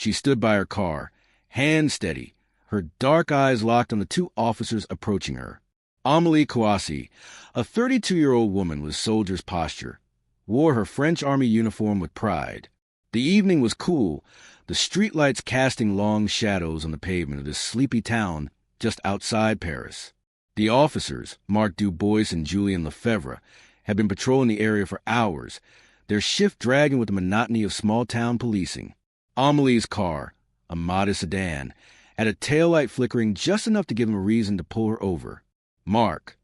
She stood by her car, hand steady, her dark eyes locked on the two officers approaching her. Amélie Kouassi, a 32-year-old woman with soldier's posture, wore her French Army uniform with pride. The evening was cool, the streetlights casting long shadows on the pavement of this sleepy town just outside Paris. The officers, Marc Dubois and Julien Lefebvre, had been patrolling the area for hours, their shift dragging with the monotony of small-town policing. Amélie's car, a modest sedan, had a taillight flickering just enough to give him a reason to pull her over. Marc,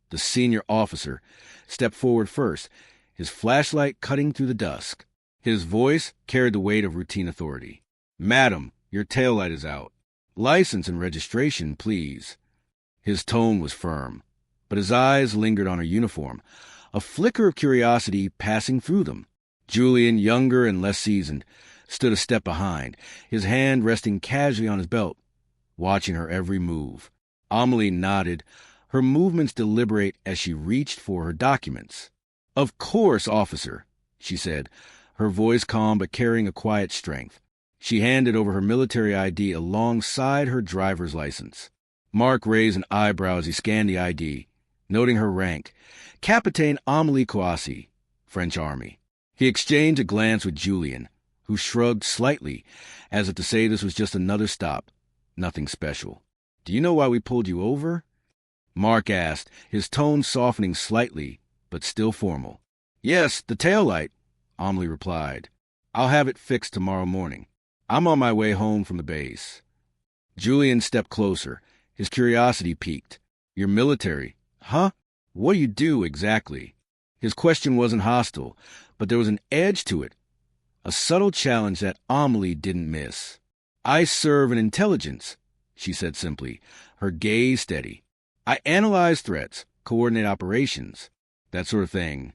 the senior officer, stepped forward first, his flashlight cutting through the dusk. His voice carried the weight of routine authority. "Madam, your taillight is out. License and registration, please." His tone was firm, but his eyes lingered on her uniform, a flicker of curiosity passing through them. Julien, younger and less seasoned, stood a step behind, his hand resting casually on his belt, watching her every move. Amélie nodded, her movements deliberate as she reached for her documents. "Of course, officer," she said, her voice calm but carrying a quiet strength. She handed over her military ID alongside her driver's license. Marc raised an eyebrow as he scanned the ID, noting her rank, Capitaine Amélie Kouassi, French Army. He exchanged a glance with Julien, who shrugged slightly, as if to say this was just another stop, nothing special. "Do you know why we pulled you over?" Marc asked, his tone softening slightly, but still formal. "Yes, the taillight," Amélie replied. "I'll have it fixed tomorrow morning. I'm on my way home from the base." Julien stepped closer, his curiosity piqued. "You're military, huh? What do you do exactly?" His question wasn't hostile, but there was an edge to it, a subtle challenge that Amélie didn't miss. "I serve in intelligence," she said simply, her gaze steady. "I analyze threats, coordinate operations, that sort of thing."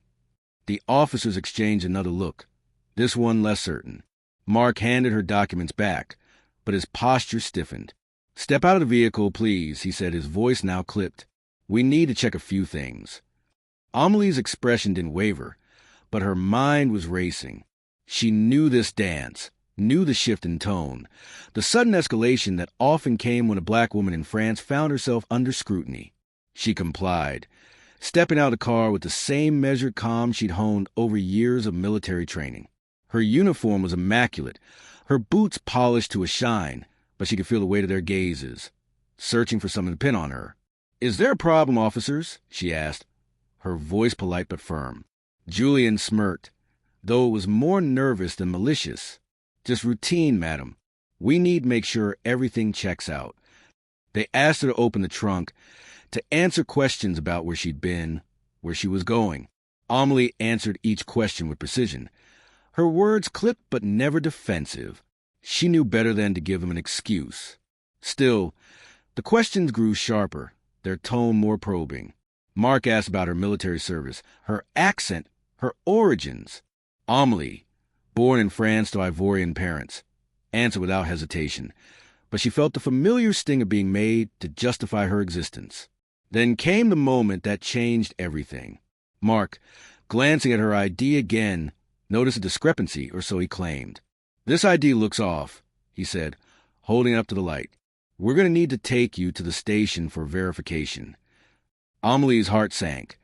The officers exchanged another look, this one less certain. Marc handed her documents back, but his posture stiffened. "Step out of the vehicle, please," he said, his voice now clipped. "We need to check a few things." Amélie's expression didn't waver, but her mind was racing. She knew this dance, knew the shift in tone, the sudden escalation that often came when a black woman in France found herself under scrutiny. She complied, stepping out of the car with the same measured calm she'd honed over years of military training. Her uniform was immaculate, her boots polished to a shine, but she could feel the weight of their gazes, searching for something to pin on her. "Is there a problem, officers?" she asked, her voice polite but firm. Julien smirked, though it was more nervous than malicious. "Just routine, madam. We need to make sure everything checks out." They asked her to open the trunk, to answer questions about where she'd been, where she was going. Amélie answered each question with precision, her words clipped but never defensive. She knew better than to give them an excuse. Still, the questions grew sharper, their tone more probing. Marc asked about her military service, her accent, her origins. Amélie, born in France to Ivorian parents, answered without hesitation, but she felt the familiar sting of being made to justify her existence. Then came the moment that changed everything. Marc, glancing at her ID again, noticed a discrepancy, or so he claimed. "This ID looks off," he said, holding it up to the light. "We're going to need to take you to the station for verification." Amélie's heart sank,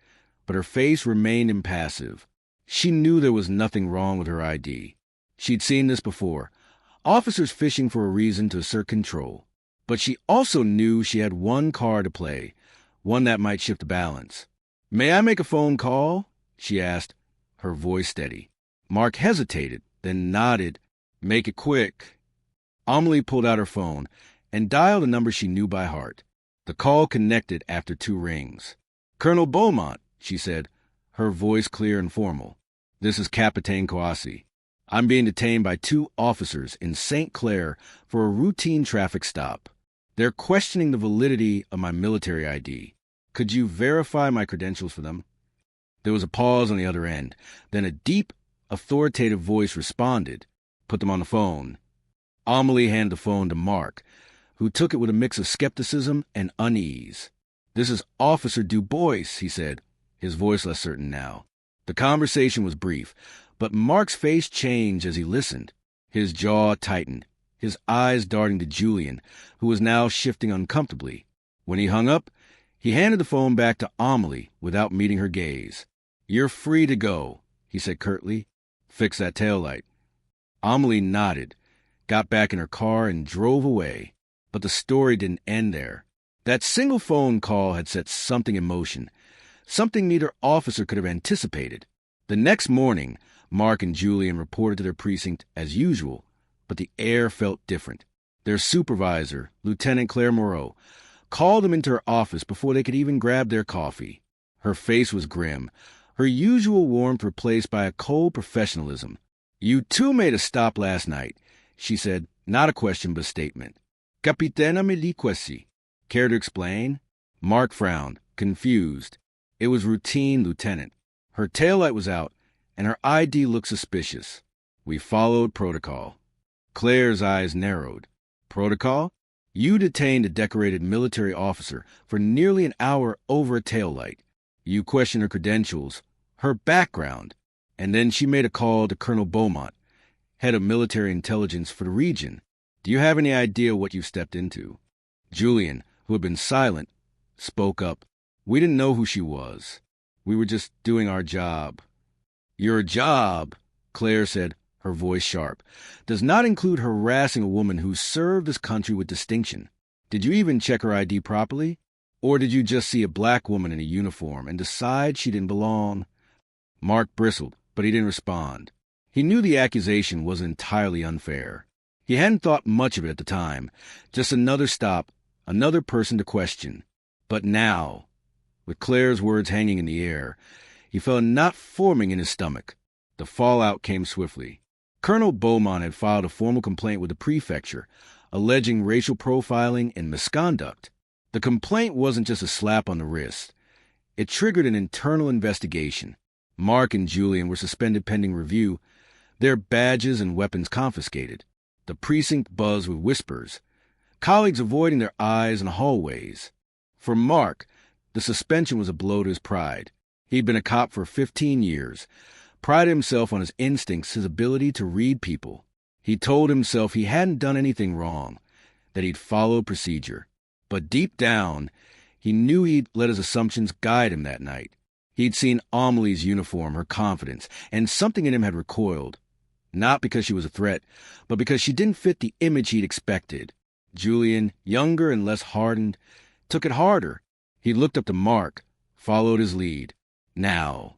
but her face remained impassive. She knew there was nothing wrong with her ID. She'd seen this before, officers fishing for a reason to assert control. But she also knew she had one card to play, one that might shift the balance. "May I make a phone call?" she asked, her voice steady. Marc hesitated, then nodded. "Make it quick." Amélie pulled out her phone and dialed a number she knew by heart. The call connected after 2 rings. "Colonel Beaumont," she said, her voice clear and formal. "This is Capitaine Kouassi. I'm being detained by 2 officers in St. Clair for a routine traffic stop. They're questioning the validity of my military ID. Could you verify my credentials for them?" There was a pause on the other end. Then a deep, authoritative voice responded. "Put them on the phone." Amélie handed the phone to Marc, who took it with a mix of skepticism and unease. "This is Officer Dubois," he said, his voice less certain now. The conversation was brief, but Marc's face changed as he listened. His jaw tightened, his eyes darting to Julian, who was now shifting uncomfortably. When he hung up, he handed the phone back to Amelie without meeting her gaze. "You're free to go," he said curtly. "Fix that taillight." Amelie nodded, got back in her car, and drove away. But the story didn't end there. That single phone call had set something in motion, something neither officer could have anticipated. The next morning, Mark and Julian reported to their precinct as usual, but the air felt different. Their supervisor, Lieutenant Claire Moreau, called them into her office before they could even grab their coffee. Her face was grim, her usual warmth replaced by a cold professionalism. "You two made a stop last night," she said, not a question but a statement. "Capitana me di questi." "Care to explain?" Mark frowned, confused. It was routine, Lieutenant. Her taillight was out, and her ID looked suspicious. "We followed protocol." Claire's eyes narrowed. "Protocol? You detained a decorated military officer for nearly an hour over a taillight. You questioned her credentials, her background, and then she made a call to Colonel Beaumont, head of military intelligence for the region. Do you have any idea what you've stepped into?" Julian, who had been silent, spoke up. "We didn't know who she was. We were just doing our job." "Your job," Claire said, her voice sharp, "does not include harassing a woman who served this country with distinction. Did you even check her ID properly? Or did you just see a black woman in a uniform and decide she didn't belong?" Mark bristled, but he didn't respond. He knew the accusation was entirely unfair. He hadn't thought much of it at the time, just another stop, another person to question. But now, with Claire's words hanging in the air, he felt a knot forming in his stomach. The fallout came swiftly. Colonel Beaumont had filed a formal complaint with the prefecture, alleging racial profiling and misconduct. The complaint wasn't just a slap on the wrist. It triggered an internal investigation. Mark and Julian were suspended pending review, their badges and weapons confiscated. The precinct buzzed with whispers, colleagues avoiding their eyes in the hallways. For Mark, the suspension was a blow to his pride. He'd been a cop for 15 years, prided himself on his instincts, his ability to read people. He told himself he hadn't done anything wrong, that he'd followed procedure. But deep down, he knew he'd let his assumptions guide him that night. He'd seen Amelie's uniform, her confidence, and something in him had recoiled. Not because she was a threat, but because she didn't fit the image he'd expected. Julian, younger and less hardened, took it harder. He looked up to Mark, followed his lead. Now,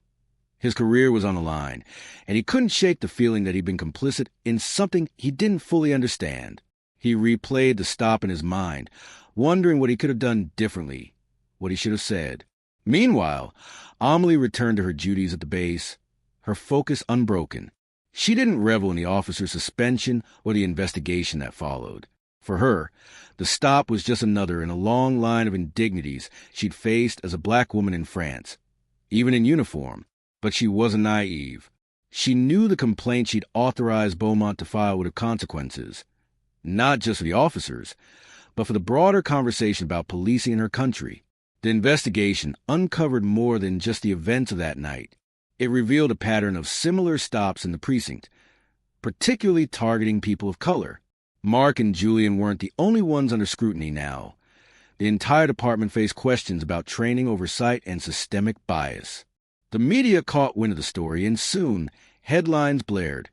his career was on the line, and he couldn't shake the feeling that he'd been complicit in something he didn't fully understand. He replayed the stop in his mind, wondering what he could have done differently, what he should have said. Meanwhile, Amelie returned to her duties at the base, her focus unbroken. She didn't revel in the officer's suspension or the investigation that followed. For her, the stop was just another in a long line of indignities she'd faced as a black woman in France, even in uniform. But she wasn't naive. She knew the complaint she'd authorized Beaumont to file would have consequences, not just for the officers, but for the broader conversation about policing in her country. The investigation uncovered more than just the events of that night. It revealed a pattern of similar stops in the precinct, particularly targeting people of color. Mark and Julian weren't the only ones under scrutiny now. The entire department faced questions about training oversight and systemic bias. The media caught wind of the story, and soon headlines blared.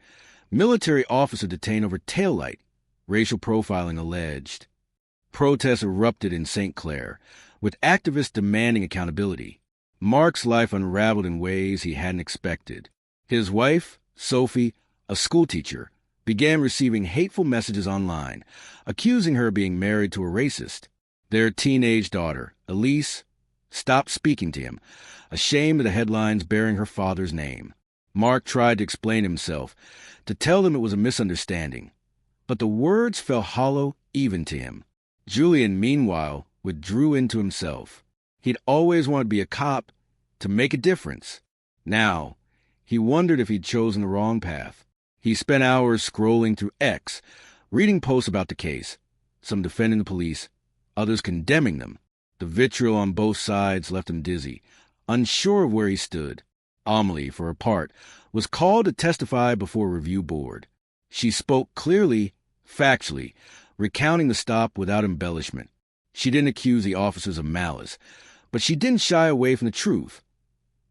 Military officer detained over taillight, racial profiling alleged. Protests erupted in St. Clair, with activists demanding accountability. Mark's life unraveled in ways he hadn't expected. His wife, Sophie, a schoolteacher, began receiving hateful messages online, accusing her of being married to a racist. Their teenage daughter, Elise, stopped speaking to him, ashamed of the headlines bearing her father's name. Mark tried to explain himself, to tell them it was a misunderstanding. But the words fell hollow even to him. Julian, meanwhile, withdrew into himself. He'd always wanted to be a cop, to make a difference. Now, he wondered if he'd chosen the wrong path. He spent hours scrolling through X, reading posts about the case, some defending the police, others condemning them. The vitriol on both sides left him dizzy, unsure of where he stood. Amelie, for her part, was called to testify before a review board. She spoke clearly, factually, recounting the stop without embellishment. She didn't accuse the officers of malice, but she didn't shy away from the truth.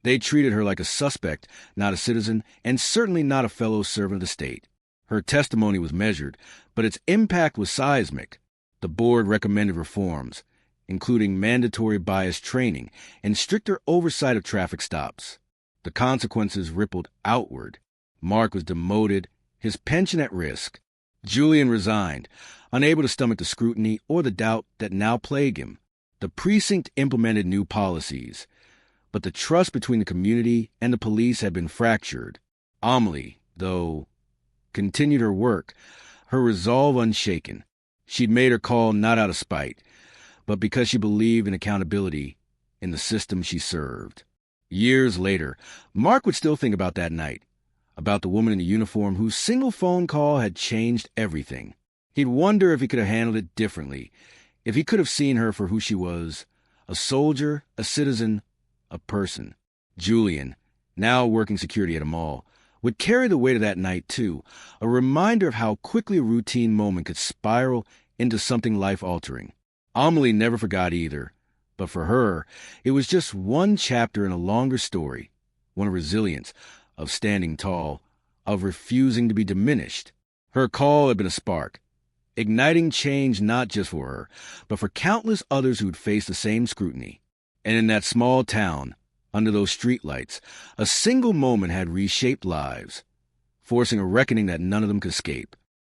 They treated her like a suspect, not a citizen, and certainly not a fellow servant of the state. Her testimony was measured, but its impact was seismic. The board recommended reforms, including mandatory bias training and stricter oversight of traffic stops. The consequences rippled outward. Mark was demoted, his pension at risk. Julian resigned, unable to stomach the scrutiny or the doubt that now plagued him. The precinct implemented new policies, but the trust between the community and the police had been fractured. Amelie, though, continued her work, her resolve unshaken. She'd made her call not out of spite, but because she believed in accountability in the system she served. Years later, Mark would still think about that night, about the woman in the uniform whose single phone call had changed everything. He'd wonder if he could have handled it differently, if he could have seen her for who she was, a soldier, a citizen, a person. Julian, now working security at a mall, would carry the weight of that night too, a reminder of how quickly a routine moment could spiral into something life-altering. Amelie never forgot either, but for her, it was just one chapter in a longer story, one of resilience, of standing tall, of refusing to be diminished. Her call had been a spark, igniting change not just for her, but for countless others who'd faced the same scrutiny. And in that small town, under those streetlights, a single moment had reshaped lives, forcing a reckoning that none of them could escape.